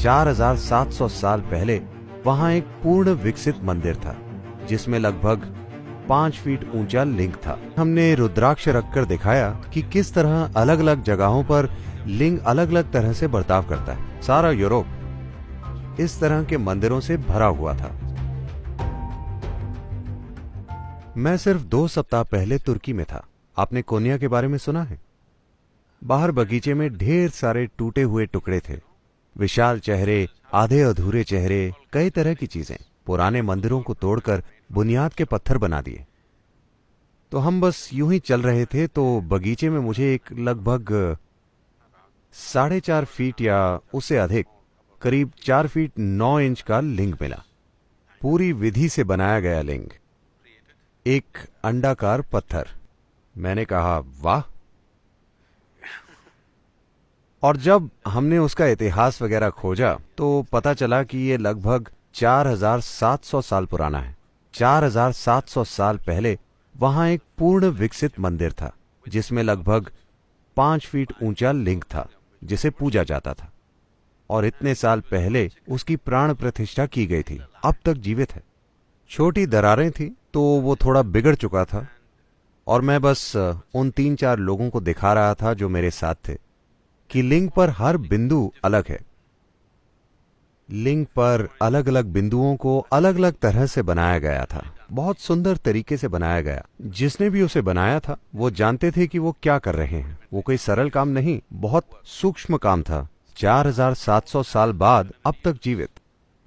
4700 साल पहले वहां एक पूर्ण विकसित मंदिर था जिसमें लगभग 5 फीट ऊंचा लिंग था। हमने रुद्राक्ष रखकर दिखाया कि किस तरह अलग अलग जगहों पर लिंग अलग अलग तरह से बर्ताव करता है। सारा यूरोप इस तरह के मंदिरों से भरा हुआ था। मैं सिर्फ 2 सप्ताह पहले तुर्की में था। आपने कोन्या के बारे में सुना है? बाहर बगीचे में ढेर सारे टूटे हुए टुकड़े थे, विशाल चेहरे, आधे अधूरे चेहरे, कई तरह की चीजें। पुराने मंदिरों को तोड़कर बुनियाद के पत्थर बना दिए। तो हम बस यूं ही चल रहे थे तो बगीचे में मुझे एक लगभग 4.5 फीट या उससे अधिक, करीब 4 फीट 9 इंच का लिंग मिला। पूरी विधि से बनाया गया लिंग, एक अंडाकार पत्थर। मैंने कहा वाह। और जब हमने उसका इतिहास वगैरह खोजा तो पता चला कि ये लगभग 4700 साल पुराना है। 4700 साल पहले वहां एक पूर्ण विकसित मंदिर था जिसमें लगभग 5 फीट ऊंचा लिंग था जिसे पूजा जाता था, और इतने साल पहले उसकी प्राण प्रतिष्ठा की गई थी। अब तक जीवित है। छोटी दरारें थी तो वो थोड़ा बिगड़ चुका था, और मैं बस उन 3-4 लोगों को दिखा रहा था जो मेरे साथ थे कि लिंग पर हर बिंदु अलग है। लिंग पर अलग अलग बिंदुओं को अलग अलग तरह से बनाया गया था, बहुत सुंदर तरीके से बनाया गया। जिसने भी उसे बनाया था वो जानते थे कि वो क्या कर रहे हैं। वो कोई सरल काम नहीं, बहुत सूक्ष्म काम था। 4700 साल बाद अब तक जीवित,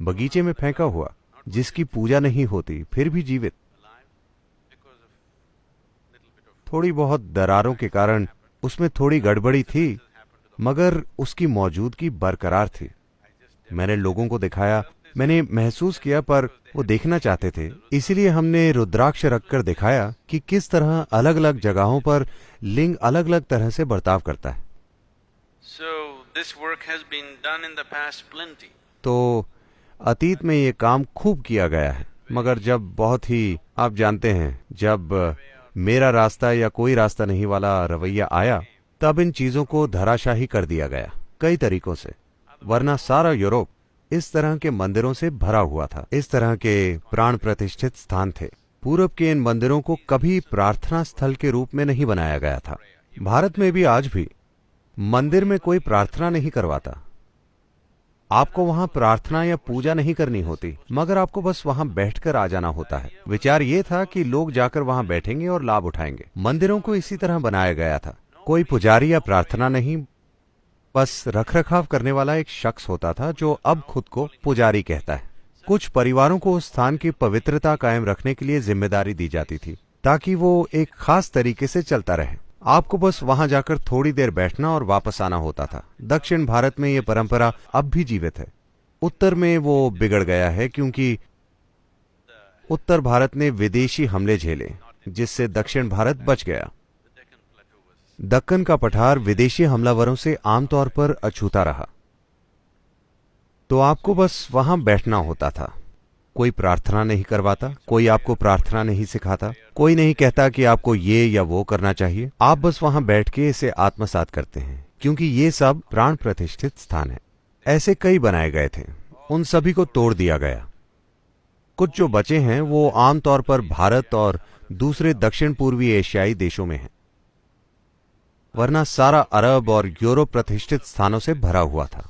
बगीचे में फेंका हुआ, जिसकी पूजा नहीं होती फिर भी जीवित। थोड़ी बहुत दरारों के कारण उसमें थोड़ी गड़बड़ी थी, मगर उसकी मौजूदगी बरकरार थी। मैंने लोगों को दिखाया, मैंने महसूस किया, पर वो देखना चाहते थे। इसीलिए हमने रुद्राक्ष रखकर दिखाया कि किस तरह अलग अलग जगहों पर लिंग अलग अलग तरह से बर्ताव करता है। तो अतीत में ये काम खूब किया गया है, मगर जब बहुत ही, आप जानते हैं, जब मेरा रास्ता या कोई रास्ता नहीं वाला रवैया आया, तब इन चीजों को धराशाही कर दिया गया कई तरीकों से। वरना सारा यूरोप इस तरह के मंदिरों से भरा हुआ था। इस तरह के प्राण प्रतिष्ठित स्थान थे। पूरब के इन मंदिरों को कभी प्रार्थना स्थल के रूप में नहीं बनाया गया था। भारत में भी आज भी मंदिर में कोई प्रार्थना नहीं करवाता। आपको वहां प्रार्थना या पूजा नहीं करनी होती, मगर आपको बस वहां बैठकर आ जाना होता है। विचार ये था कि लोग जाकर वहां बैठेंगे और लाभ उठाएंगे। मंदिरों को इसी तरह बनाया गया था। कोई पुजारी या प्रार्थना नहीं, बस रखरखाव करने वाला एक शख्स होता था जो अब खुद को पुजारी कहता है। कुछ परिवारों को उस स्थान की पवित्रता कायम रखने के लिए जिम्मेदारी दी जाती थी ताकि वो एक खास तरीके से चलता रहे। आपको बस वहां जाकर थोड़ी देर बैठना और वापस आना होता था। दक्षिण भारत में ये परंपरा अब भी जीवित है। उत्तर में वो बिगड़ गया है क्योंकि उत्तर भारत ने विदेशी हमले झेले, जिससे दक्षिण भारत बच गया। दक्कन का पठार विदेशी हमलावरों से आमतौर पर अछूता रहा, तो आपको बस वहां बैठना होता था। कोई प्रार्थना नहीं करवाता, कोई आपको प्रार्थना नहीं सिखाता, कोई नहीं कहता कि आपको ये या वो करना चाहिए। आप बस वहां बैठ के इसे आत्मसात करते हैं, क्योंकि ये सब प्राण प्रतिष्ठित स्थान है। ऐसे कई बनाए गए थे, उन सभी को तोड़ दिया गया। कुछ जो बचे हैं वो आमतौर पर भारत और दूसरे दक्षिण पूर्वी एशियाई देशों में हैं, वरना सारा अरब और यूरोप प्रतिष्ठित स्थानों से भरा हुआ था।